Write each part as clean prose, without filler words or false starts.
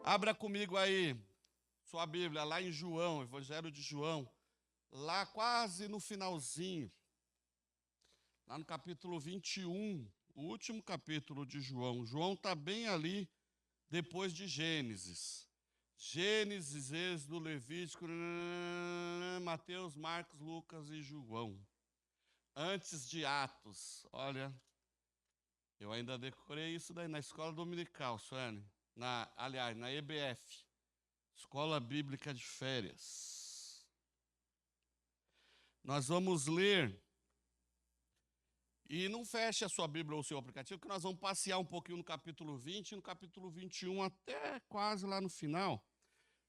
Abra comigo aí sua Bíblia, lá em João, Evangelho de João, lá quase no finalzinho, lá no capítulo 21, o último capítulo de João. João está bem ali depois de Gênesis. Gênesis, Êxodo, Levítico, Mateus, Marcos, Lucas e João. Antes de Atos, olha, eu ainda decorei isso daí na escola dominical, Suene. Aliás, na EBF. Escola Bíblica de Férias. Nós vamos ler, e não feche a sua Bíblia ou o seu aplicativo, que nós vamos passear um pouquinho no capítulo 20 e no capítulo 21, até quase lá no final.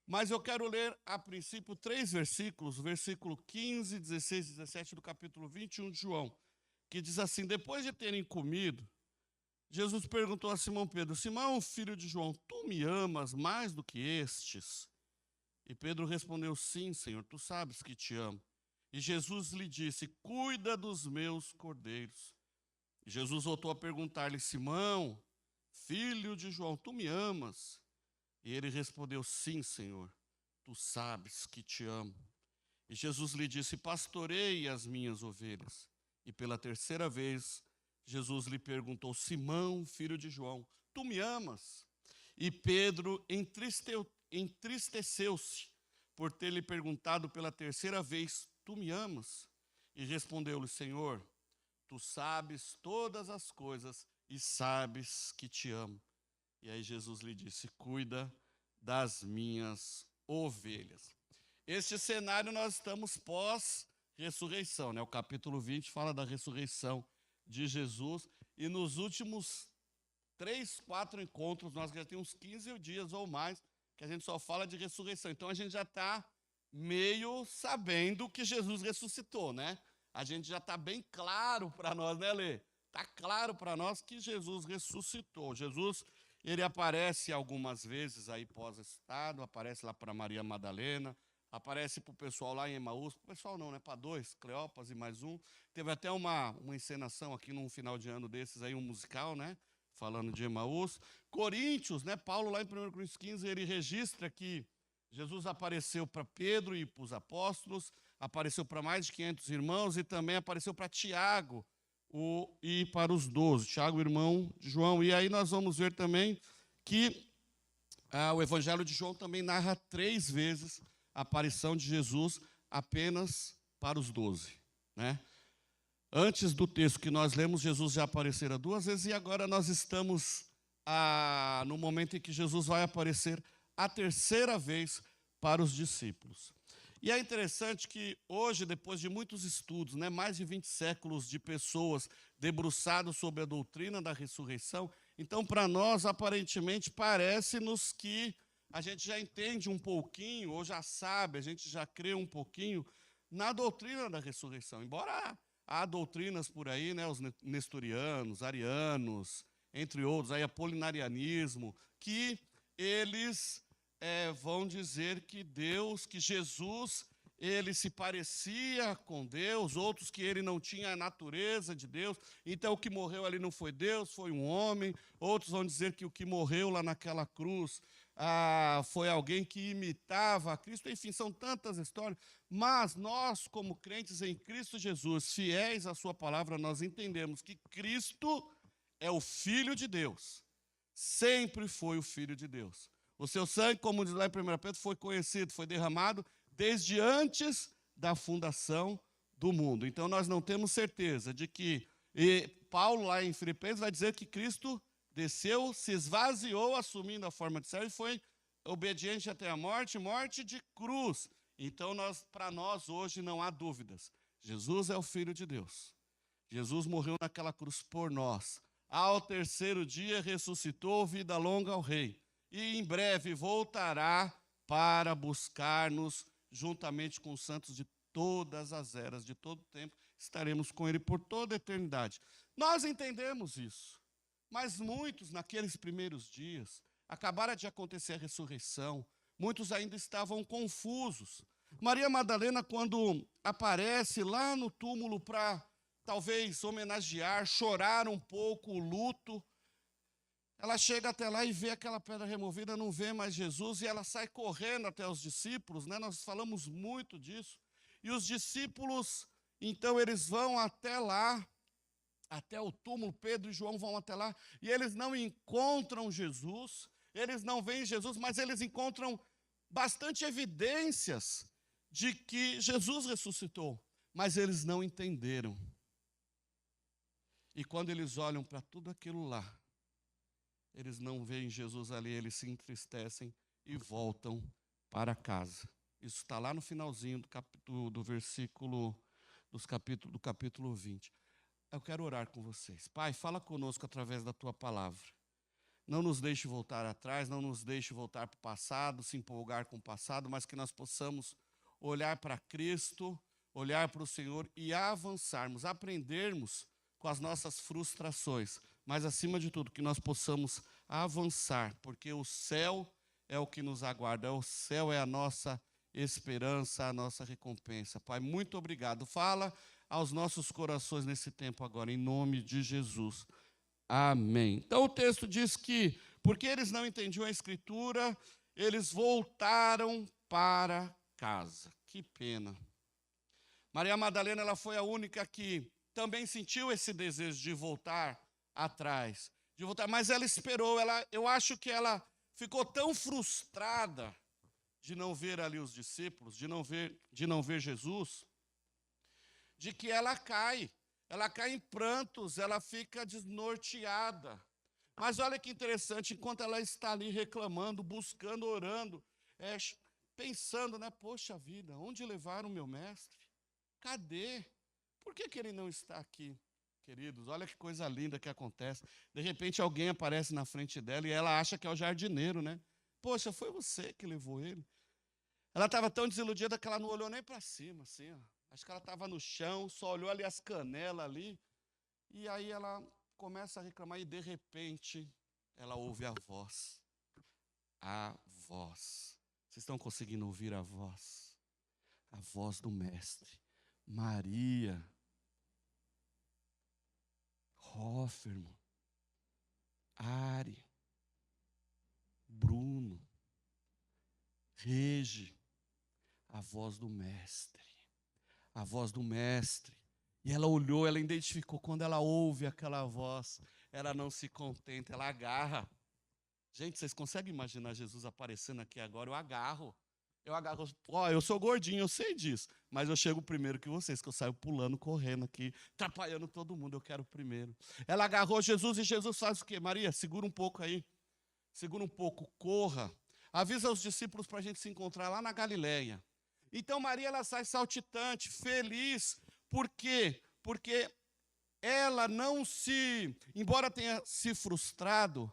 Mas eu quero ler, a princípio, 3 versículos, versículo 15, 16 e 17 do capítulo 21 de João, que diz assim: depois de terem comido, Jesus perguntou a Simão Pedro: Simão, filho de João, tu me amas mais do que estes? E Pedro respondeu: sim, Senhor, tu sabes que te amo. E Jesus lhe disse: cuida dos meus cordeiros. E Jesus voltou a perguntar-lhe: Simão, filho de João, tu me amas? E ele respondeu: sim, Senhor, tu sabes que te amo. E Jesus lhe disse: pastoreie as minhas ovelhas. E pela terceira vez, Jesus lhe perguntou: Simão, filho de João, tu me amas? E Pedro entristeceu-se por ter lhe perguntado pela terceira vez: tu me amas? E respondeu-lhe: Senhor, tu sabes todas as coisas e sabes que te amo. E aí Jesus lhe disse: cuida das minhas ovelhas. Este cenário nós estamos pós-ressurreição, né? O capítulo 20 fala da ressurreição de Jesus, e nos últimos 3, 4 encontros, nós já temos uns 15 dias ou mais, que a gente só fala de ressurreição. Então a gente já está meio sabendo que Jesus ressuscitou, né? A gente já está bem claro para nós, né, Lê? Está claro para nós que Jesus ressuscitou. Jesus, ele aparece algumas vezes aí pós-estado, aparece lá para Maria Madalena, aparece para o pessoal lá em Emaús, para o pessoal não, né? Para 2, Cleopas e mais um. Teve até uma encenação aqui num final de ano desses aí, um musical, né? Falando de Emaús. Coríntios, né? Paulo lá em 1 Coríntios 15, ele registra que Jesus apareceu para Pedro e para os apóstolos, apareceu para mais de 500 irmãos e também apareceu para Tiago e para os 12, Tiago, irmão de João. E aí nós vamos ver também que o Evangelho de João também narra 3 vezes a aparição de Jesus apenas para os 12, né? Antes do texto que nós lemos, Jesus já aparecera 2 vezes, e agora nós estamos no momento em que Jesus vai aparecer a terceira vez para os discípulos. E é interessante que hoje, depois de muitos estudos, né, mais de 20 séculos de pessoas debruçadas sobre a doutrina da ressurreição, então para nós, aparentemente, parece-nos que a gente já entende um pouquinho, ou já sabe, a gente já crê um pouquinho na doutrina da ressurreição, embora há doutrinas por aí, né, os nestorianos, arianos, entre outros, aí apolinarianismo, que eles vão dizer que Deus, que Jesus, ele se parecia com Deus, outros que ele não tinha a natureza de Deus, então o que morreu ali não foi Deus, foi um homem. Outros vão dizer que o que morreu lá naquela cruz foi alguém que imitava a Cristo. Enfim, são tantas histórias, mas nós, como crentes em Cristo Jesus, fiéis à sua palavra, nós entendemos que Cristo é o Filho de Deus, sempre foi o Filho de Deus. O seu sangue, como diz lá em 1 Pedro, foi conhecido, foi derramado desde antes da fundação do mundo. Então nós não temos certeza de que, e Paulo lá em Filipenses vai dizer que Cristo desceu, se esvaziou, assumindo a forma de servo, e foi obediente até a morte, morte de cruz. Então para nós hoje não há dúvidas. Jesus é o Filho de Deus. Jesus morreu naquela cruz por nós. Ao terceiro dia ressuscitou, vida longa ao Rei. E em breve voltará para buscar-nos juntamente com os santos de todas as eras, de todo o tempo. Estaremos com ele por toda a eternidade. Nós entendemos isso, mas muitos naqueles primeiros dias, acabara de acontecer a ressurreição, muitos ainda estavam confusos. Maria Madalena, quando aparece lá no túmulo para talvez homenagear, chorar um pouco o luto, Ela chega até lá e vê aquela pedra removida, não vê mais Jesus, e ela sai correndo até os discípulos, né? Nós falamos muito disso. E os discípulos, então, eles vão até lá, até o túmulo, Pedro e João vão até lá, e eles não encontram Jesus, eles não veem Jesus, mas eles encontram bastante evidências de que Jesus ressuscitou, mas eles não entenderam. E quando eles olham para tudo aquilo lá, eles não veem Jesus ali, eles se entristecem e voltam para casa. Isso está lá no finalzinho do versículo, do capítulo 20. Eu quero orar com vocês. Pai, fala conosco através da tua palavra. Não nos deixe voltar atrás, não nos deixe voltar para o passado, se empolgar com o passado, mas que nós possamos olhar para Cristo, olhar para o Senhor e avançarmos, aprendermos com as nossas frustrações, mas acima de tudo que nós possamos avançar, porque o céu é o que nos aguarda, o céu é a nossa esperança, a nossa recompensa. Pai, muito obrigado. Fala aos nossos corações nesse tempo agora, em nome de Jesus. Amém. Então o texto diz que, porque eles não entendiam a Escritura, eles voltaram para casa. Que pena. Maria Madalena, ela foi a única que também sentiu esse desejo de voltar atrás, mas ela esperou, eu acho que ela ficou tão frustrada de não ver ali os discípulos, de não ver Jesus, de que ela cai em prantos, ela fica desnorteada. Mas olha que interessante, enquanto ela está ali reclamando, buscando, orando, pensando, né, poxa vida, onde levaram o meu mestre? Cadê? Por que ele não está aqui? Queridos, olha que coisa linda que acontece. De repente alguém aparece na frente dela e ela acha que é o jardineiro, né? Poxa, foi você que levou ele. Ela estava tão desiludida que ela não olhou nem para cima, assim, ó. Acho que ela estava no chão, só olhou ali as canelas ali. E aí ela começa a reclamar e de repente ela ouve a voz. A voz. Vocês estão conseguindo ouvir a voz? A voz do mestre. Maria. Hofferman. Ari. Bruno. Regi. A voz do mestre. A voz do mestre. E ela olhou, ela identificou, quando ela ouve aquela voz, ela não se contenta, ela agarra. Gente, vocês conseguem imaginar Jesus aparecendo aqui agora? Eu agarro, eu sou gordinho, eu sei disso, mas eu chego primeiro que vocês, que eu saio pulando, correndo aqui, atrapalhando todo mundo, eu quero primeiro. Ela agarrou Jesus e Jesus faz o quê? Maria, segura um pouco aí, segura um pouco, corra, avisa os discípulos para a gente se encontrar lá na Galileia. Então Maria, ela sai saltitante, feliz. Por quê? Porque ela embora tenha se frustrado,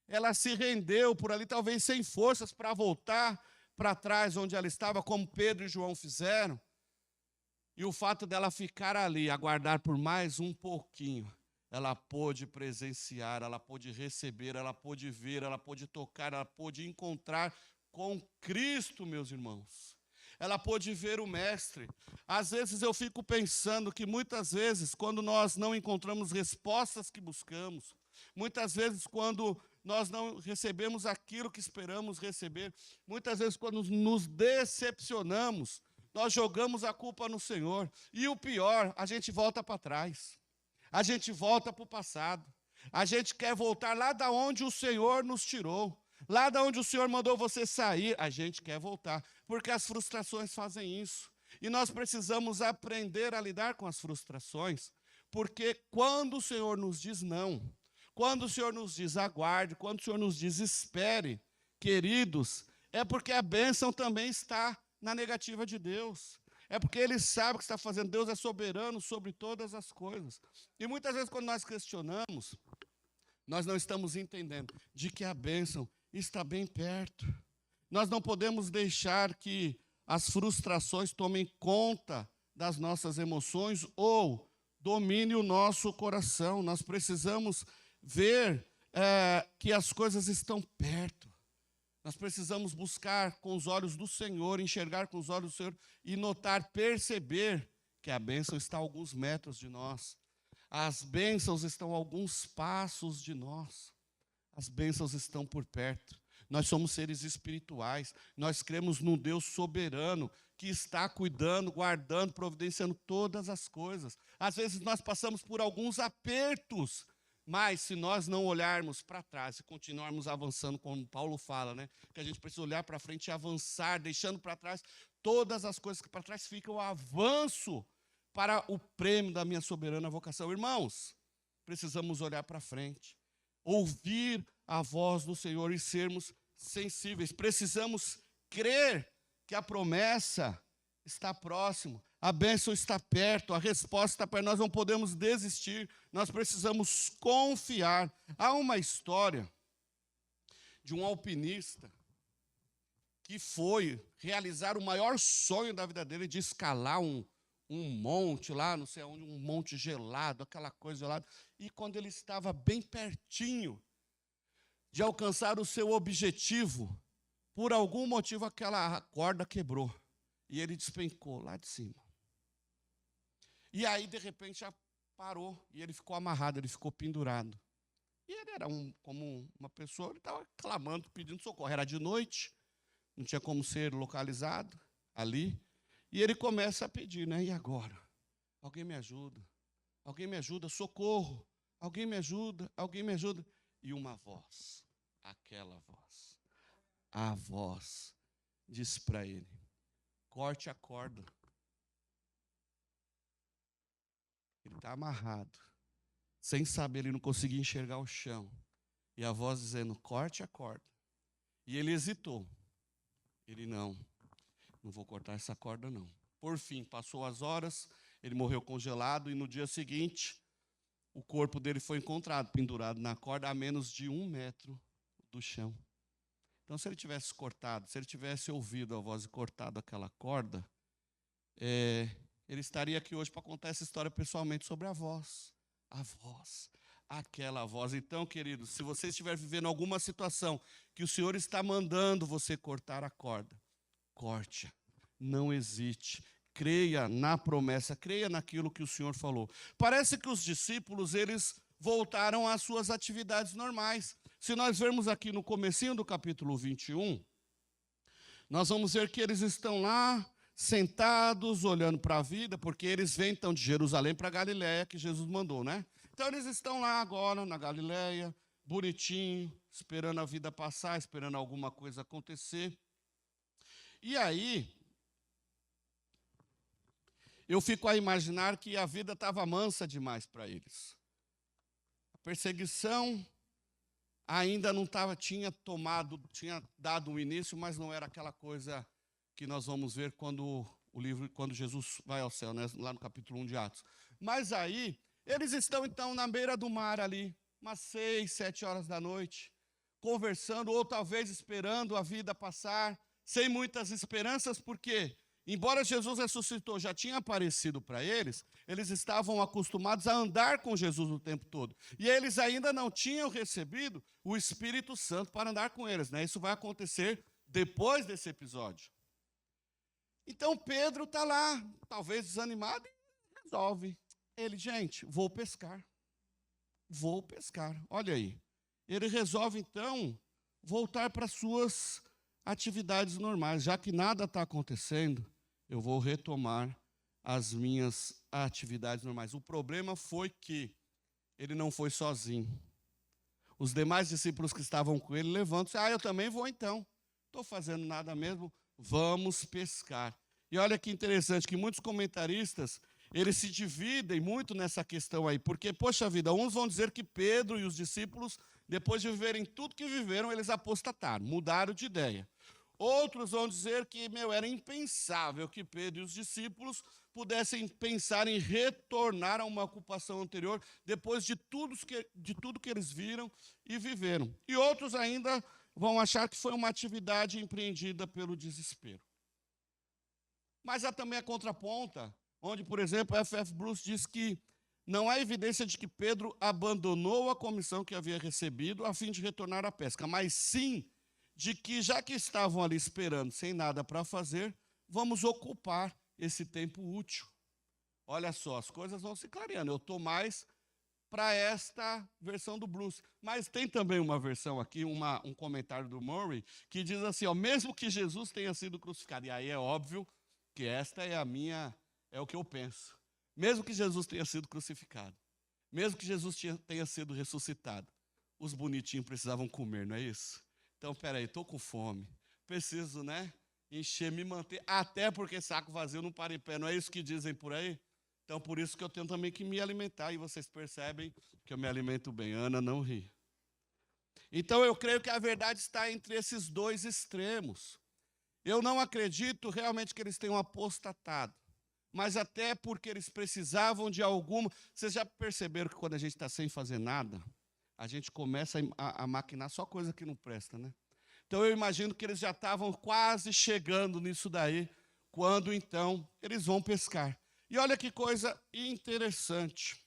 ela se rendeu por ali, talvez sem forças para voltar para trás onde ela estava, como Pedro e João fizeram. E o fato dela ficar ali, aguardar por mais um pouquinho, ela pôde presenciar, ela pôde receber, ela pôde ver, ela pôde tocar, ela pôde encontrar com Cristo, meus irmãos. Ela pôde ver o mestre. Às vezes eu fico pensando que muitas vezes, quando nós não encontramos respostas que buscamos, muitas vezes quando nós não recebemos aquilo que esperamos receber, muitas vezes quando nos decepcionamos, nós jogamos a culpa no Senhor. E o pior, a gente volta para trás. A gente volta para o passado. A gente quer voltar lá da onde o Senhor nos tirou. Lá da onde o Senhor mandou você sair, a gente quer voltar, porque as frustrações fazem isso. E nós precisamos aprender a lidar com as frustrações, porque quando o Senhor nos diz não, quando o Senhor nos diz aguarde, quando o Senhor nos diz espere, queridos, é porque a bênção também está na negativa de Deus. É porque Ele sabe o que está fazendo. Deus é soberano sobre todas as coisas. E muitas vezes quando nós questionamos, nós não estamos entendendo de que a bênção está bem perto. Nós não podemos deixar que as frustrações tomem conta das nossas emoções ou domine o nosso coração. Nós precisamos ver que as coisas estão perto. Nós precisamos buscar com os olhos do Senhor, enxergar com os olhos do Senhor e notar, perceber que a bênção está a alguns metros de nós. As bênçãos estão a alguns passos de nós. As bênçãos estão por perto. Nós somos seres espirituais. Nós cremos num Deus soberano que está cuidando, guardando, providenciando todas as coisas. Às vezes nós passamos por alguns apertos, mas se nós não olharmos para trás e continuarmos avançando, como Paulo fala, né? Que a gente precisa olhar para frente e avançar, deixando para trás todas as coisas que para trás ficam, o avanço para o prêmio da minha soberana vocação. Irmãos, precisamos olhar para frente, ouvir a voz do Senhor e sermos sensíveis. Precisamos crer que a promessa está próximo, a bênção está perto, a resposta está perto, nós não podemos desistir, nós precisamos confiar. Há uma história de um alpinista que foi realizar o maior sonho da vida dele, de escalar um monte lá, não sei onde, um monte gelado, aquela coisa gelada. E quando ele estava bem pertinho de alcançar o seu objetivo, por algum motivo aquela corda quebrou. E ele despencou lá de cima. E aí, de repente, já parou. E ele ficou amarrado, ele ficou pendurado. E ele era como uma pessoa, ele estava clamando, pedindo socorro. Era de noite, não tinha como ser localizado ali. E ele começa a pedir, né? E agora? Alguém me ajuda? Alguém me ajuda? Socorro! Alguém me ajuda? Alguém me ajuda? E uma voz, aquela voz, a voz, disse para ele: corte a corda. Ele está amarrado, sem saber, ele não conseguia enxergar o chão. E a voz dizendo: corte a corda. E ele hesitou. Ele: não vou cortar essa corda não. Por fim, passou as horas, ele morreu congelado e no dia seguinte, o corpo dele foi encontrado, pendurado na corda a menos de 1 metro do chão. Então, se ele tivesse cortado, se ele tivesse ouvido a voz e cortado aquela corda, ele estaria aqui hoje para contar essa história pessoalmente sobre a voz, aquela voz. Então, queridos, se você estiver vivendo alguma situação que o Senhor está mandando você cortar a corda, corte-a, não hesite, creia na promessa, creia naquilo que o Senhor falou. Parece que os discípulos, eles voltaram às suas atividades normais. Se nós vermos aqui no comecinho do capítulo 21, nós vamos ver que eles estão lá, sentados, olhando para a vida, porque eles vêm então de Jerusalém para Galiléia, que Jesus mandou, né? Então eles estão lá agora, na Galiléia, bonitinho, esperando a vida passar, esperando alguma coisa acontecer. E aí, eu fico a imaginar que a vida estava mansa demais para eles. A perseguição ainda não tinha dado um início, mas não era aquela coisa que nós vamos ver quando Jesus vai ao céu, né? Lá no capítulo 1 de Atos. Mas aí, eles estão então na beira do mar ali, umas 6, 7 horas da noite, conversando, ou talvez esperando a vida passar, sem muitas esperanças, porque, embora Jesus ressuscitou, já tinha aparecido para eles, eles estavam acostumados a andar com Jesus o tempo todo. E eles ainda não tinham recebido o Espírito Santo para andar com eles, né? Isso vai acontecer depois desse episódio. Então Pedro está lá, talvez desanimado, e resolve. Ele: gente, vou pescar. Olha aí. Ele resolve então voltar para suas atividades normais. Já que nada está acontecendo, eu vou retomar as minhas atividades normais. O problema foi que ele não foi sozinho. Os demais discípulos que estavam com ele levantam-se: eu também vou então. Estou fazendo nada mesmo, vamos pescar. E olha que interessante, que muitos comentaristas, eles se dividem muito nessa questão aí, porque, poxa vida, uns vão dizer que Pedro e os discípulos, depois de viverem tudo que viveram, eles apostataram, mudaram de ideia. Outros vão dizer que, era impensável que Pedro e os discípulos pudessem pensar em retornar a uma ocupação anterior, depois de tudo que eles viram e viveram. E outros ainda vão achar que foi uma atividade empreendida pelo desespero. Mas há também a contraponta, onde, por exemplo, F.F. Bruce diz que não há evidência de que Pedro abandonou a comissão que havia recebido a fim de retornar à pesca, mas sim de que, já que estavam ali esperando, sem nada para fazer, vamos ocupar esse tempo útil. Olha só, as coisas vão se clareando. Eu estou mais para esta versão do Bruce. Mas tem também uma versão aqui, um comentário do Murray, que diz assim, ó, mesmo que Jesus tenha sido crucificado, e aí é óbvio que esta é o que eu penso. Mesmo que Jesus tenha sido crucificado, mesmo que Jesus tenha sido ressuscitado, os bonitinhos precisavam comer, não é isso? Então, peraí, estou com fome, preciso, né, encher, me manter, até porque saco vazio não para em pé, não é isso que dizem por aí? Então, por isso que eu tenho também que me alimentar, e vocês percebem que eu me alimento bem. Ana não ri. Então, eu creio que a verdade está entre esses dois extremos. Eu não acredito realmente que eles tenham apostatado, mas até porque eles precisavam de alguma... Vocês já perceberam que quando a gente está sem fazer nada, a gente começa a maquinar só coisa que não presta, né? Então, eu imagino que eles já estavam quase chegando nisso daí, quando, então, eles vão pescar. E olha que coisa interessante.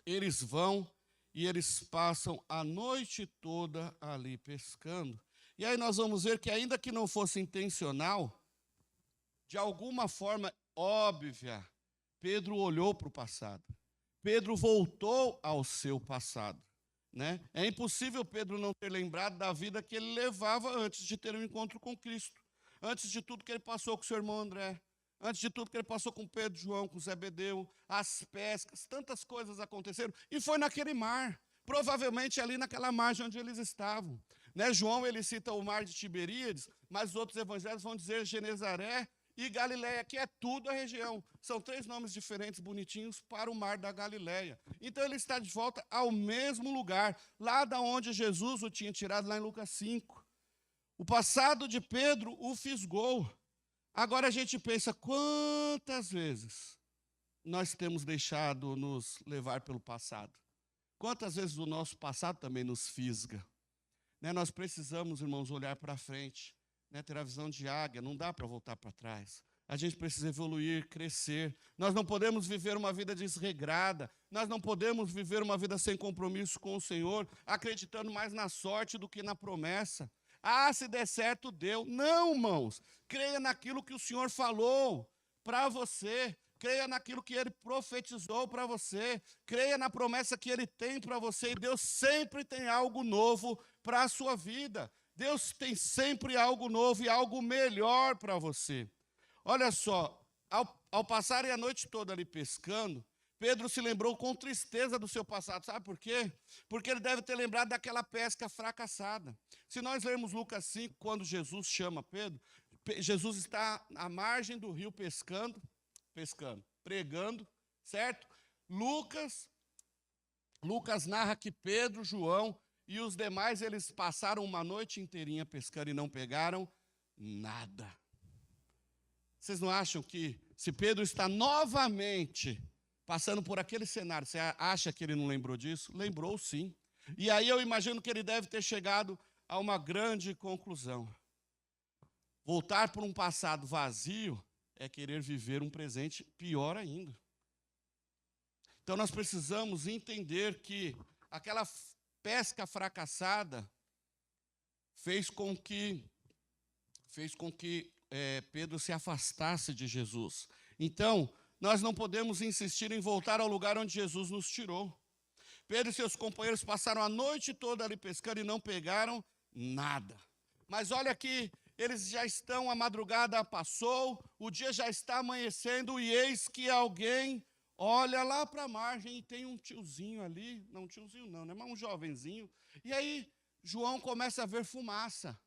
Eles vão e eles passam a noite toda ali pescando. E aí nós vamos ver que, ainda que não fosse intencional, de alguma forma óbvia, Pedro olhou para o passado. Pedro voltou ao seu passado, né? É impossível Pedro não ter lembrado da vida que ele levava antes de ter um encontro com Cristo. Antes de tudo que ele passou com seu irmão André. Antes de tudo que ele passou com Pedro, João, com Zebedeu, as pescas, tantas coisas aconteceram. E foi naquele mar, provavelmente ali naquela margem onde eles estavam. Né? João, ele cita o mar de Tiberíades, mas os outros evangelhos vão dizer Genezaré e Galileia, que é tudo a região. São 3 nomes diferentes, bonitinhos, para o mar da Galileia. Então ele está de volta ao mesmo lugar, lá da onde Jesus o tinha tirado, lá em Lucas 5. O passado de Pedro o fisgou. Agora a gente pensa, quantas vezes nós temos deixado nos levar pelo passado? Quantas vezes o nosso passado também nos fisga? Né, nós precisamos, irmãos, olhar para frente, né, ter a visão de águia, não dá para voltar para trás. A gente precisa evoluir, crescer. Nós não podemos viver uma vida desregrada, nós não podemos viver uma vida sem compromisso com o Senhor, acreditando mais na sorte do que na promessa. Ah, se der certo, deu. Não, irmãos. Creia naquilo que o Senhor falou para você. Creia naquilo que Ele profetizou para você. Creia na promessa que Ele tem para você. E Deus sempre tem algo novo para a sua vida. Deus tem sempre algo novo e algo melhor para você. Olha só, ao passarem a noite toda ali pescando, Pedro se lembrou com tristeza do seu passado. Sabe por quê? Porque ele deve ter lembrado daquela pesca fracassada. Se nós lermos Lucas 5, quando Jesus chama Pedro, Jesus está à margem do rio pescando, pregando, certo? Lucas narra que Pedro, João e os demais, eles passaram uma noite inteirinha pescando e não pegaram nada. Vocês não acham que, se Pedro está novamente passando por aquele cenário, você acha que ele não lembrou disso? Lembrou, sim. E aí eu imagino que ele deve ter chegado a uma grande conclusão. Voltar para um passado vazio é querer viver um presente pior ainda. Então nós precisamos entender que aquela pesca fracassada fez com que Pedro se afastasse de Jesus. Então, nós não podemos insistir em voltar ao lugar onde Jesus nos tirou. Pedro e seus companheiros passaram a noite toda ali pescando e não pegaram nada. Mas olha aqui, eles já estão, a madrugada passou, o dia já está amanhecendo e eis que alguém olha lá para a margem e tem um tiozinho ali, não um tiozinho não, né, mas um jovenzinho. E aí João começa a ver fumaça,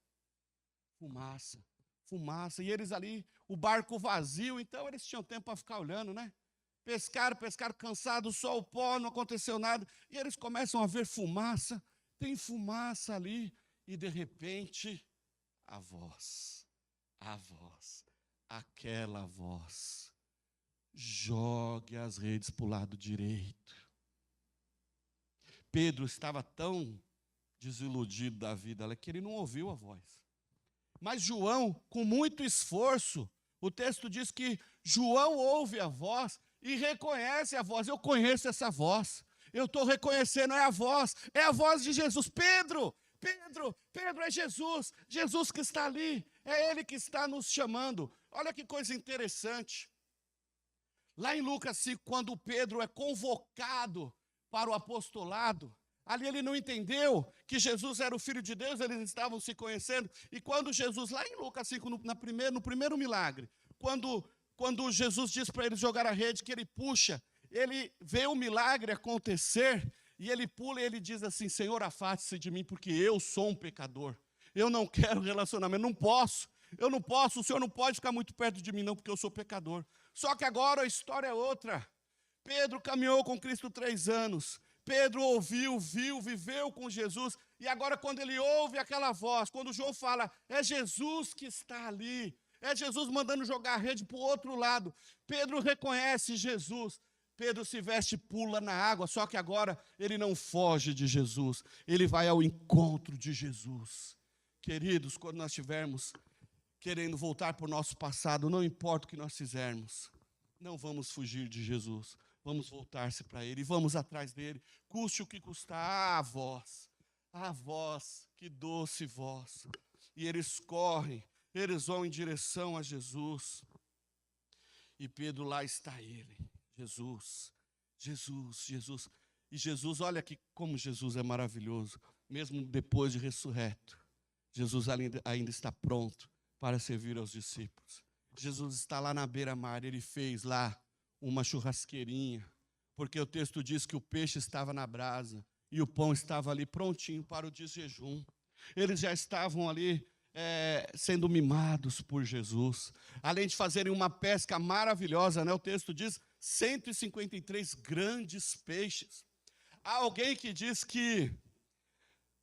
e eles ali, o barco vazio, então eles tinham tempo para ficar olhando, né? Pescaram, cansados, só o pó, não aconteceu nada, e eles começam a ver fumaça, tem fumaça ali, e de repente, a voz, aquela voz, jogue as redes para o lado direito. Pedro estava tão desiludido da vida que ele não ouviu a voz. Mas João, com muito esforço, o texto diz que João ouve a voz e reconhece a voz. Eu conheço essa voz. Eu estou reconhecendo, é a voz de Jesus. Pedro, é Jesus. Jesus que está ali, é Ele que está nos chamando. Olha que coisa interessante. Lá em Lucas 5, quando Pedro é convocado para o apostolado. Ali ele não entendeu que Jesus era o Filho de Deus, eles estavam se conhecendo. E quando Jesus, lá em Lucas 5, no primeiro milagre, quando Jesus diz para ele jogar a rede, que ele puxa, ele vê o milagre acontecer, e ele pula e ele diz assim: Senhor, afaste-se de mim, porque eu sou um pecador. Eu não quero relacionamento, eu não posso, o Senhor não pode ficar muito perto de mim não, porque eu sou pecador. Só que agora a história é outra. Pedro caminhou com Cristo 3 anos, Pedro ouviu, viu, viveu com Jesus, e agora quando ele ouve aquela voz, quando João fala, é Jesus que está ali, é Jesus mandando jogar a rede para o outro lado, Pedro reconhece Jesus, Pedro se veste e pula na água, só que agora ele não foge de Jesus, ele vai ao encontro de Jesus. Queridos, quando nós estivermos querendo voltar para o nosso passado, não importa o que nós fizermos, não vamos fugir de Jesus. Vamos voltar-se para Ele, vamos atrás dEle, custe o que custar. Ah, voz, que doce voz. E eles correm, eles vão em direção a Jesus. E Pedro, lá está ele, Jesus. E Jesus, olha aqui como Jesus é maravilhoso, mesmo depois de ressurreto. Jesus ainda está pronto para servir aos discípulos. Jesus está lá na beira-mar, ele fez lá uma churrasqueirinha, porque o texto diz que o peixe estava na brasa e o pão estava ali prontinho para o desjejum. Eles já estavam ali sendo mimados por Jesus, além de fazerem uma pesca maravilhosa, né? O texto diz 153 grandes peixes. Há alguém que diz que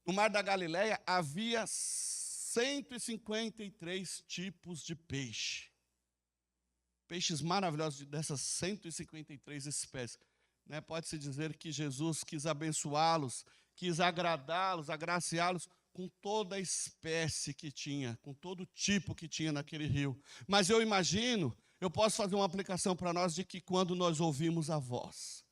no Mar da Galileia havia 153 tipos de peixe. Peixes maravilhosos dessas 153 espécies. Né? Pode-se dizer que Jesus quis abençoá-los, quis agradá-los, agraciá-los com toda a espécie que tinha, com todo o tipo que tinha naquele rio. Mas eu imagino, eu posso fazer uma aplicação para nós de que quando nós ouvimos a voz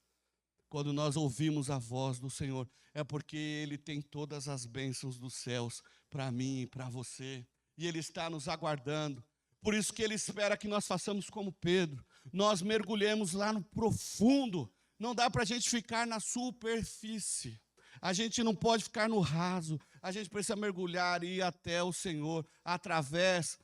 do Senhor, é porque Ele tem todas as bênçãos dos céus para mim e para você. E Ele está nos aguardando. Por isso que Ele espera que nós façamos como Pedro. Nós mergulhemos lá no profundo. Não dá para a gente ficar na superfície. A gente não pode ficar no raso. A gente precisa mergulhar e ir até o Senhor, através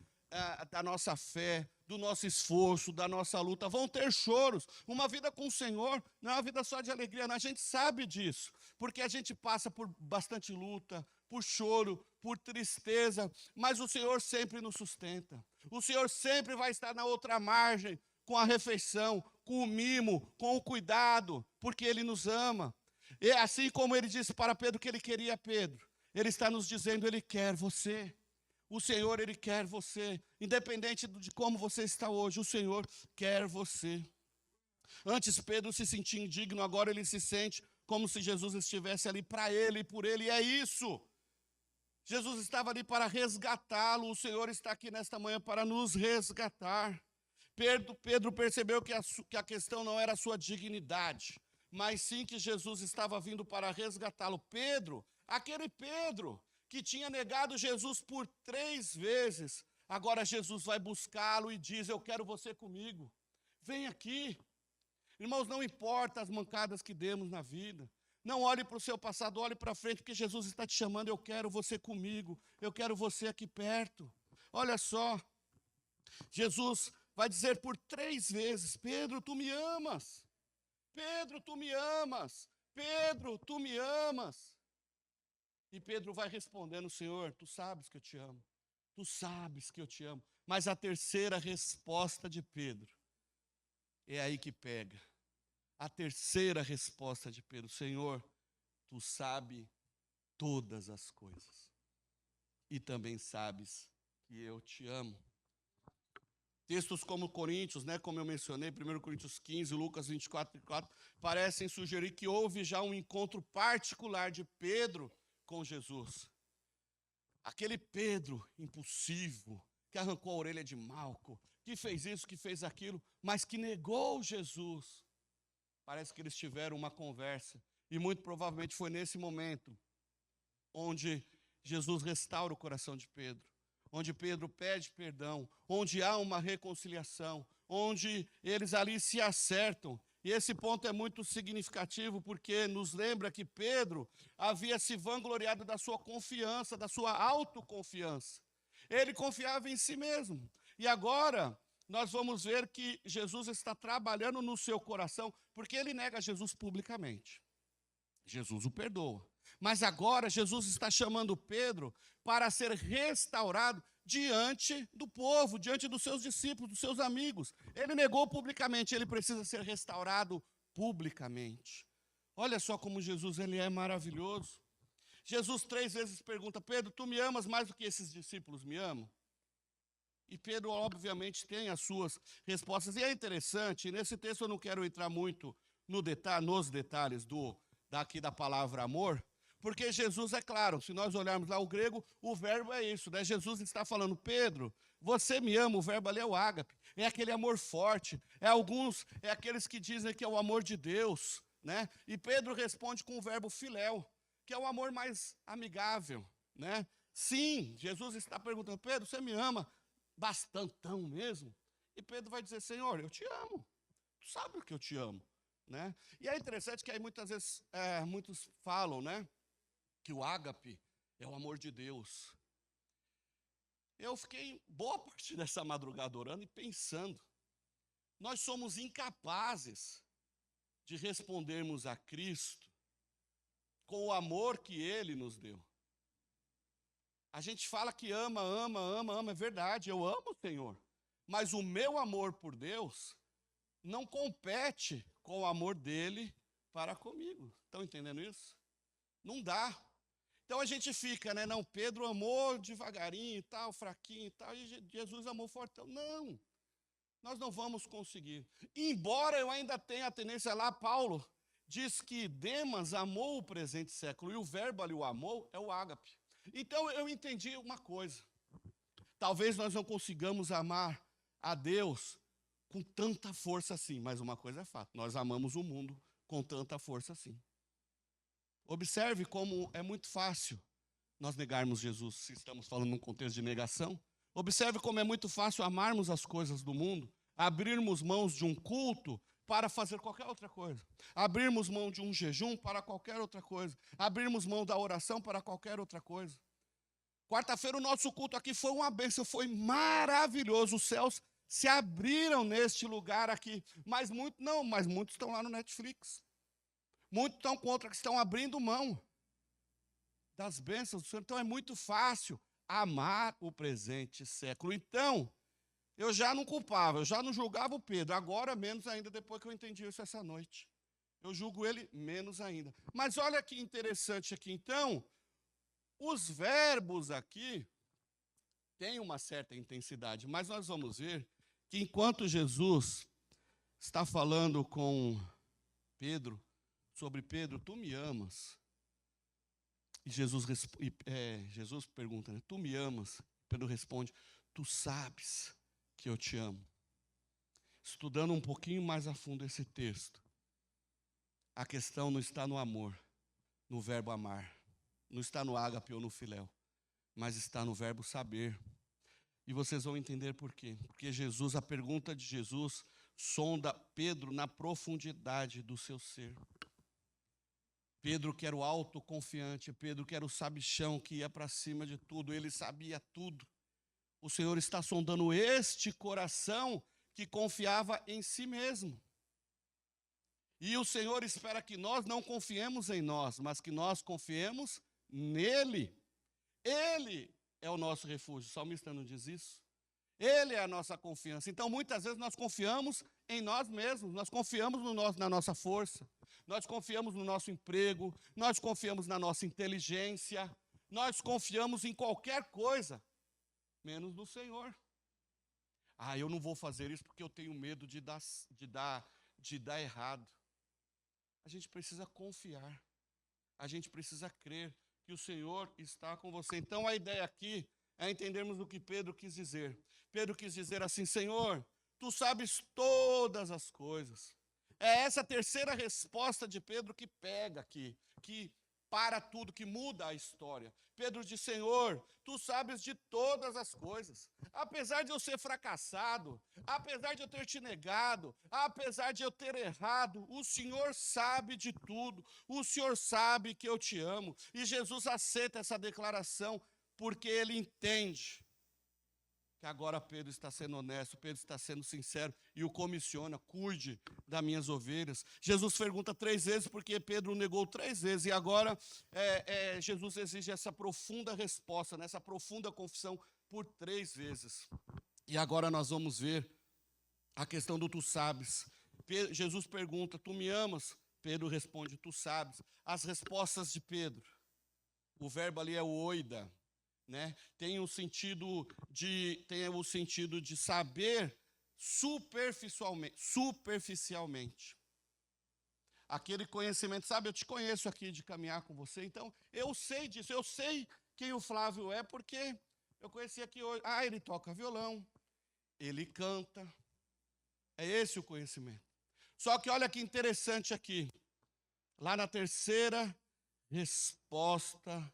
da nossa fé, do nosso esforço, da nossa luta. Vão ter choros. Uma vida com o Senhor não é uma vida só de alegria, não. A gente sabe disso, porque a gente passa por bastante luta, por choro, por tristeza, mas o Senhor sempre nos sustenta. O Senhor sempre vai estar na outra margem, com a refeição, com o mimo, com o cuidado, porque Ele nos ama. E assim como Ele disse para Pedro que Ele queria Pedro, Ele está nos dizendo, Ele quer você. O Senhor, Ele quer você, independente de como você está hoje, o Senhor quer você. Antes Pedro se sentia indigno, agora ele se sente como se Jesus estivesse ali para ele e por ele, e é isso. Jesus estava ali para resgatá-lo, o Senhor está aqui nesta manhã para nos resgatar. Pedro percebeu que a questão não era a sua dignidade, mas sim que Jesus estava vindo para resgatá-lo. Aquele Pedro que tinha negado Jesus por 3 vezes, agora Jesus vai buscá-lo e diz, eu quero você comigo, vem aqui. Irmãos, não importa as mancadas que demos na vida, não olhe para o seu passado, olhe para frente, porque Jesus está te chamando, eu quero você comigo, eu quero você aqui perto. Olha só, Jesus vai dizer por 3 vezes, Pedro, tu me amas, Pedro, tu me amas, Pedro, tu me amas. E Pedro vai respondendo, Senhor, tu sabes que eu te amo, tu sabes que eu te amo. Mas a terceira resposta de Pedro, é aí que pega. A terceira resposta de Pedro, Senhor, tu sabes todas as coisas. E também sabes que eu te amo. Textos como Coríntios, né, como eu mencionei, 1 Coríntios 15, Lucas 24, parecem sugerir que houve já um encontro particular de Pedro com Jesus. Aquele Pedro impulsivo, que arrancou a orelha de Malco, que fez isso, que fez aquilo, mas que negou Jesus. Parece que eles tiveram uma conversa, e muito provavelmente foi nesse momento onde Jesus restaura o coração de Pedro, onde Pedro pede perdão, onde há uma reconciliação, onde eles ali se acertam, E esse ponto é muito significativo porque nos lembra que Pedro havia se vangloriado da sua confiança, da sua autoconfiança. Ele confiava em si mesmo. E agora nós vamos ver que Jesus está trabalhando no seu coração, porque ele nega Jesus publicamente. Jesus o perdoa. Mas agora Jesus está chamando Pedro para ser restaurado diante do povo, diante dos seus discípulos, dos seus amigos. Ele negou publicamente, ele precisa ser restaurado publicamente. Olha só como Jesus ele é maravilhoso. Jesus 3 vezes pergunta: Pedro, tu me amas mais do que esses discípulos me amam? E Pedro, obviamente, tem as suas respostas. E é interessante, nesse texto eu não quero entrar muito nos detalhes daqui da palavra amor, porque Jesus, é claro, se nós olharmos lá o grego, o verbo é isso, né? Jesus está falando: Pedro, você me ama, o verbo ali é o ágape, é aquele amor forte, é aqueles que dizem que é o amor de Deus, né? E Pedro responde com o verbo filéu, que é o amor mais amigável, né? Sim, Jesus está perguntando: Pedro, você me ama bastantão mesmo? E Pedro vai dizer: Senhor, eu te amo, tu sabe que eu te amo, né? E é interessante que aí muitas vezes muitos falam, né, que o ágape é o amor de Deus. Eu fiquei boa parte dessa madrugada orando e pensando, nós somos incapazes de respondermos a Cristo com o amor que Ele nos deu. A gente fala que ama, é verdade, eu amo o Senhor. Mas o meu amor por Deus não compete com o amor dele para comigo. Estão entendendo isso? Não dá. Então a gente fica, né? Não, Pedro amou devagarinho e tal, fraquinho e tal, e Jesus amou fortão. Não, nós não vamos conseguir. Embora eu ainda tenha a tendência lá, Paulo diz que Demas amou o presente século, e o verbo ali, o amou, é o ágape. Então eu entendi uma coisa: talvez nós não consigamos amar a Deus com tanta força assim, mas uma coisa é fato: nós amamos o mundo com tanta força assim. Observe como é muito fácil nós negarmos Jesus, se estamos falando num contexto de negação. Observe como é muito fácil amarmos as coisas do mundo, abrirmos mãos de um culto para fazer qualquer outra coisa, abrirmos mão de um jejum para qualquer outra coisa, abrirmos mão da oração para qualquer outra coisa. Quarta-feira o nosso culto aqui foi uma bênção, foi maravilhoso, os céus se abriram neste lugar aqui, mas muitos estão lá no Netflix, muitos estão contra, que estão abrindo mão das bênçãos do Senhor. Então é muito fácil amar o presente século. Então, eu já não culpava, eu já não julgava o Pedro, agora menos ainda, depois que eu entendi isso essa noite. Eu julgo ele menos ainda. Mas olha que interessante aqui, então, os verbos aqui têm uma certa intensidade, mas nós vamos ver que enquanto Jesus está falando com Pedro, sobre Pedro, tu me amas, e Jesus pergunta, né, tu me amas? Pedro responde, tu sabes que eu te amo. Estudando um pouquinho mais a fundo esse texto, a questão não está no amor, no verbo amar, não está no ágape ou no filéu, mas está no verbo saber. E vocês vão entender por quê. Porque a pergunta de Jesus sonda Pedro na profundidade do seu ser. Pedro que era o autoconfiante, Pedro que era o sabichão, que ia para cima de tudo, ele sabia tudo. O Senhor está sondando este coração que confiava em si mesmo. E o Senhor espera que nós não confiemos em nós, mas que nós confiemos nele. Ele é o nosso refúgio. O salmista não diz isso? Ele é a nossa confiança. Então, muitas vezes nós confiamos em nós mesmos, nós confiamos na nossa força, nós confiamos no nosso emprego, nós confiamos na nossa inteligência, nós confiamos em qualquer coisa, menos no Senhor. Ah, eu não vou fazer isso porque eu tenho medo de dar errado. A gente precisa confiar, a gente precisa crer que o Senhor está com você. Então a ideia aqui é entendermos o que Pedro quis dizer. Pedro quis dizer assim, Senhor, tu sabes todas as coisas. É essa terceira resposta de Pedro que pega aqui, que para tudo, que muda a história. Pedro diz, Senhor, tu sabes de todas as coisas. Apesar de eu ser fracassado, apesar de eu ter te negado, apesar de eu ter errado, o Senhor sabe de tudo. O Senhor sabe que eu te amo. E Jesus aceita essa declaração porque ele entende que agora Pedro está sendo honesto, Pedro está sendo sincero e o comissiona, cuide das minhas ovelhas. Jesus pergunta 3 vezes porque Pedro negou 3 vezes e agora Jesus exige essa profunda resposta, essa profunda confissão por 3 vezes. E agora nós vamos ver a questão do tu sabes. Jesus pergunta, tu me amas? Pedro responde, tu sabes. As respostas de Pedro, o verbo ali é o oida, né? Tem o sentido de saber superficialmente. Aquele conhecimento, sabe, eu te conheço aqui de caminhar com você, então eu sei disso, eu sei quem o Flávio é, porque eu conheci aqui hoje. Ah, ele toca violão, ele canta, é esse o conhecimento. Só que olha que interessante aqui, lá na terceira resposta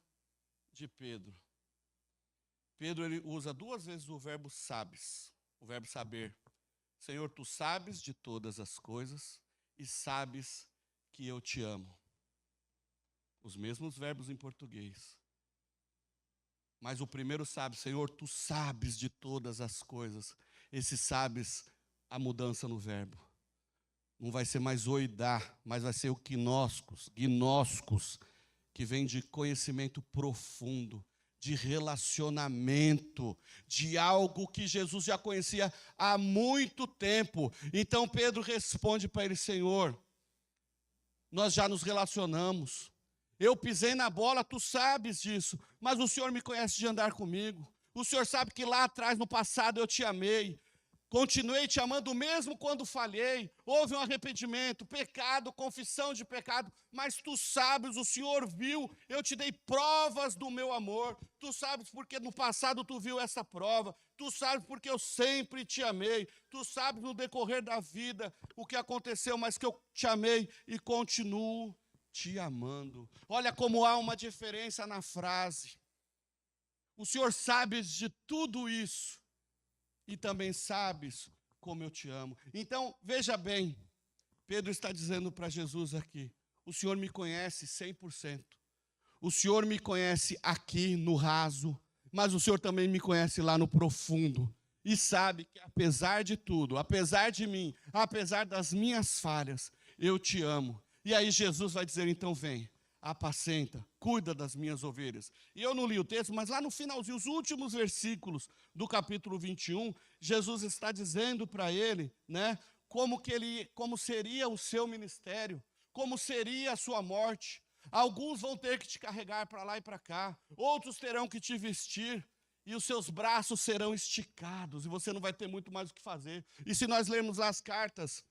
de Pedro. Pedro ele usa 2 vezes o verbo sabes, o verbo saber. Senhor, tu sabes de todas as coisas e sabes que eu te amo. Os mesmos verbos em português. Mas o primeiro sabe, Senhor, tu sabes de todas as coisas. Esse sabes, a mudança no verbo. Não vai ser mais oidar, mas vai ser o gnoscos, que vem de conhecimento profundo, de relacionamento, de algo que Jesus já conhecia há muito tempo. Então Pedro responde para ele, Senhor, nós já nos relacionamos. Eu pisei na bola, tu sabes disso, mas o Senhor me conhece de andar comigo. O Senhor sabe que lá atrás, no passado, eu te amei. Continuei te amando mesmo quando falhei. Houve um arrependimento, pecado, confissão de pecado. Mas tu sabes, o Senhor viu, eu te dei provas do meu amor. Tu sabes porque no passado tu viu essa prova. Tu sabes porque eu sempre te amei. Tu sabes no decorrer da vida o que aconteceu, mas que eu te amei e continuo te amando. Olha como há uma diferença na frase. O Senhor sabe de tudo isso. E também sabes como eu te amo. Então, veja bem, Pedro está dizendo para Jesus aqui, o Senhor me conhece 100%. O Senhor me conhece aqui no raso, mas o Senhor também me conhece lá no profundo. E sabe que apesar de tudo, apesar de mim, apesar das minhas falhas, eu te amo. E aí Jesus vai dizer, então vem. Apacenta, cuida das minhas ovelhas. E eu não li o texto, mas lá no finalzinho, os últimos versículos do capítulo 21, Jesus está dizendo para ele, né, como seria o seu ministério, como seria a sua morte. Alguns vão ter que te carregar para lá e para cá, outros terão que te vestir, e os seus braços serão esticados, e você não vai ter muito mais o que fazer. E se nós lermos lá as cartas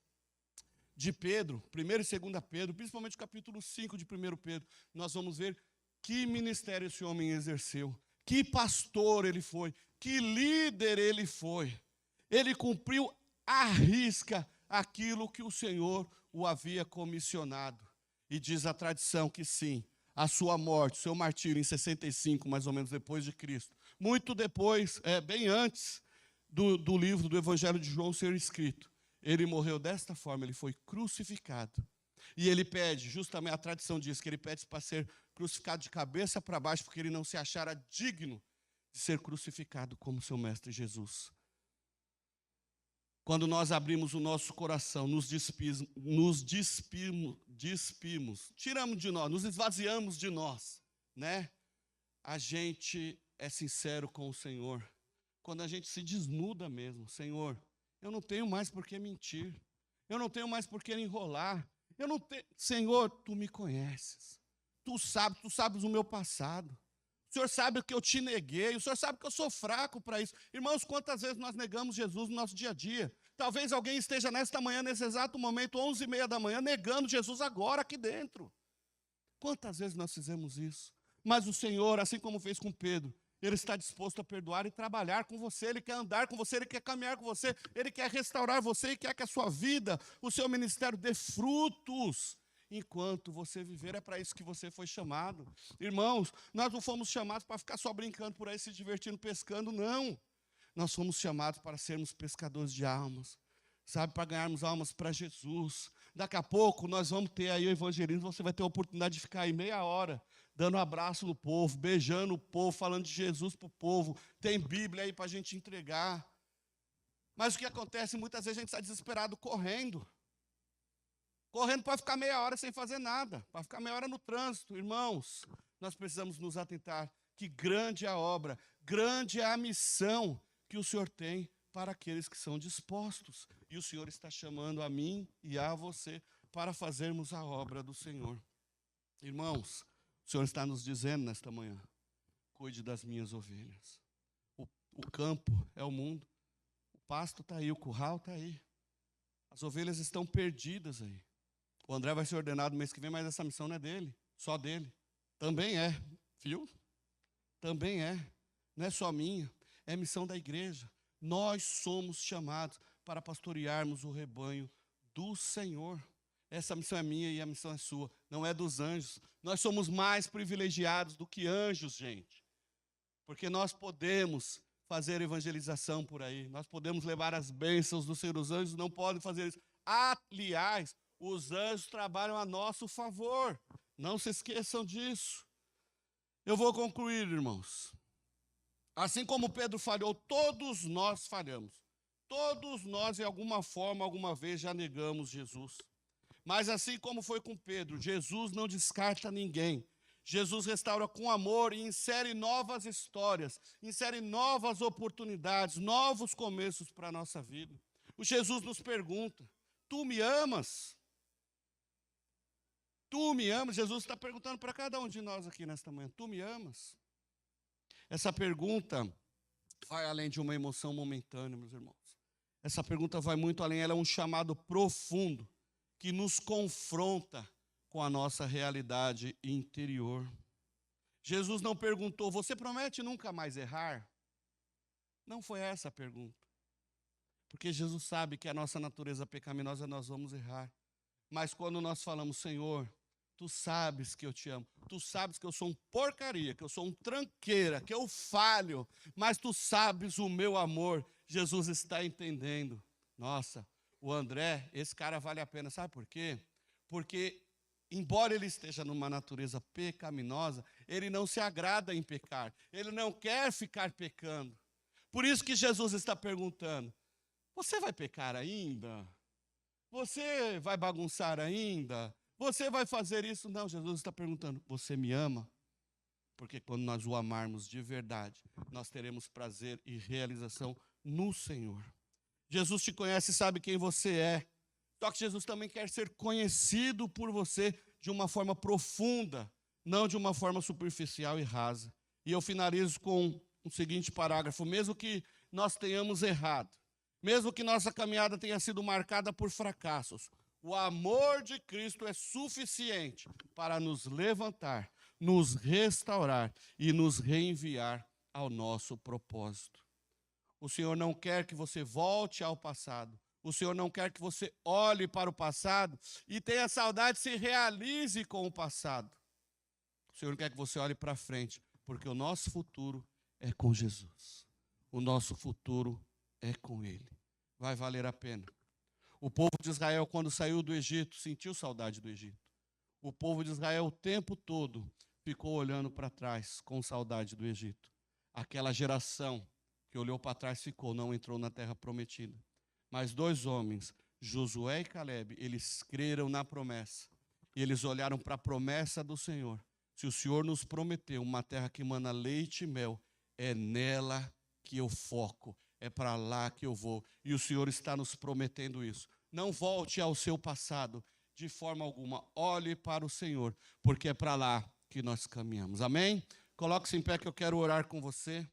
de Pedro, 1º e 2º Pedro, principalmente o capítulo 5 de 1 Pedro, nós vamos ver que ministério esse homem exerceu, que pastor ele foi, que líder ele foi. Ele cumpriu à risca aquilo que o Senhor o havia comissionado. E diz a tradição que sim, a sua morte, o seu martírio em 65, mais ou menos depois de Cristo, muito depois, bem antes do livro do Evangelho de João ser escrito, ele morreu desta forma, ele foi crucificado. E ele pede, justamente a tradição diz que ele pede para ser crucificado de cabeça para baixo, porque ele não se achara digno de ser crucificado como seu mestre Jesus. Quando nós abrimos o nosso coração, nos despimos, tiramos de nós, nos esvaziamos de nós, né? A gente é sincero com o Senhor. Quando a gente se desnuda mesmo, Senhor, eu não tenho mais por que mentir. Eu não tenho mais por que enrolar. Senhor, tu me conheces. Tu sabes o meu passado. O Senhor sabe o que eu te neguei. O Senhor sabe que eu sou fraco para isso. Irmãos, quantas vezes nós negamos Jesus no nosso dia a dia? Talvez alguém esteja nesta manhã, nesse exato momento, 11h30 da manhã, negando Jesus agora aqui dentro. Quantas vezes nós fizemos isso? Mas o Senhor, assim como fez com Pedro, Ele está disposto a perdoar e trabalhar com você. Ele quer andar com você, Ele quer caminhar com você. Ele quer restaurar você e quer que a sua vida, o seu ministério dê frutos. enquanto você viver. É para isso que você foi chamado. Irmãos, nós não fomos chamados para ficar só brincando por aí, se divertindo, pescando, não. Nós fomos chamados para sermos pescadores de almas, sabe, para ganharmos almas para Jesus. Daqui a pouco nós vamos ter aí o evangelismo, você vai ter a oportunidade de ficar aí meia hora, dando um abraço no povo, beijando o povo, falando de Jesus para o povo. Tem Bíblia aí para a gente entregar. Mas o que acontece, muitas vezes a gente está desesperado correndo para ficar meia hora sem fazer nada, para ficar meia hora no trânsito. Irmãos, nós precisamos nos atentar que grande é a obra, grande é a missão que o Senhor tem para aqueles que são dispostos. E o Senhor está chamando a mim e a você para fazermos a obra do Senhor. Irmãos, o Senhor está nos dizendo nesta manhã: cuide das minhas ovelhas. O campo é o mundo, o pasto está aí, o curral está aí. As ovelhas estão perdidas aí. O André vai ser ordenado mês que vem, mas essa missão não é dele, só dele. Também é, viu? Também é. Não é só minha, é missão da igreja. Nós somos chamados para pastorearmos o rebanho do Senhor. Essa missão é minha e a missão é sua, não é dos anjos. Nós somos mais privilegiados do que anjos, gente. Porque nós podemos fazer evangelização por aí, nós podemos levar as bênçãos do Senhor. Os anjos não podem fazer isso. Aliás, os anjos trabalham a nosso favor. Não se esqueçam disso. Eu vou concluir, irmãos. Assim como Pedro falhou, todos nós falhamos. Todos nós, de alguma forma, alguma vez, já negamos Jesus. Mas assim como foi com Pedro, Jesus não descarta ninguém. Jesus restaura com amor e insere novas histórias, insere novas oportunidades, novos começos para a nossa vida. O Jesus nos pergunta: tu me amas? Tu me amas? Jesus está perguntando para cada um de nós aqui nesta manhã: tu me amas? Essa pergunta vai além de uma emoção momentânea, meus irmãos. Essa pergunta vai muito além, ela é um chamado profundo que nos confronta com a nossa realidade interior. Jesus não perguntou: você promete nunca mais errar? Não foi essa a pergunta. Porque Jesus sabe que a nossa natureza pecaminosa nós vamos errar. Mas quando nós falamos: Senhor, tu sabes que eu te amo, tu sabes que eu sou um porcaria, que eu sou um tranqueira, que eu falho, mas tu sabes o meu amor. Jesus está entendendo. Nossa, o André, esse cara vale a pena. Sabe por quê? Porque, embora ele esteja numa natureza pecaminosa, ele não se agrada em pecar, ele não quer ficar pecando. Por isso que Jesus está perguntando: você vai pecar ainda? Você vai bagunçar ainda? Você vai fazer isso? Não, Jesus está perguntando: você me ama? Porque quando nós o amarmos de verdade, nós teremos prazer e realização no Senhor. Jesus te conhece e sabe quem você é. Só que Jesus também quer ser conhecido por você de uma forma profunda, não de uma forma superficial e rasa. E eu finalizo com o seguinte parágrafo: mesmo que nós tenhamos errado, mesmo que nossa caminhada tenha sido marcada por fracassos, o amor de Cristo é suficiente para nos levantar, nos restaurar e nos reenviar ao nosso propósito. O Senhor não quer que você volte ao passado. O Senhor não quer que você olhe para o passado e tenha saudade, se realize com o passado. O Senhor quer que você olhe para frente, porque o nosso futuro é com Jesus. O nosso futuro é com Ele. Vai valer a pena. O povo de Israel, quando saiu do Egito, sentiu saudade do Egito. O povo de Israel, o tempo todo, ficou olhando para trás com saudade do Egito. Aquela geração que olhou para trás ficou, não entrou na terra prometida. Mas dois homens, Josué e Caleb, eles creram na promessa. E eles olharam para a promessa do Senhor. Se o Senhor nos prometeu uma terra que emana leite e mel, é nela que eu foco. É para lá que eu vou. E o Senhor está nos prometendo isso. Não volte ao seu passado de forma alguma. Olhe para o Senhor, porque é para lá que nós caminhamos. Amém? Coloque-se em pé que eu quero orar com você.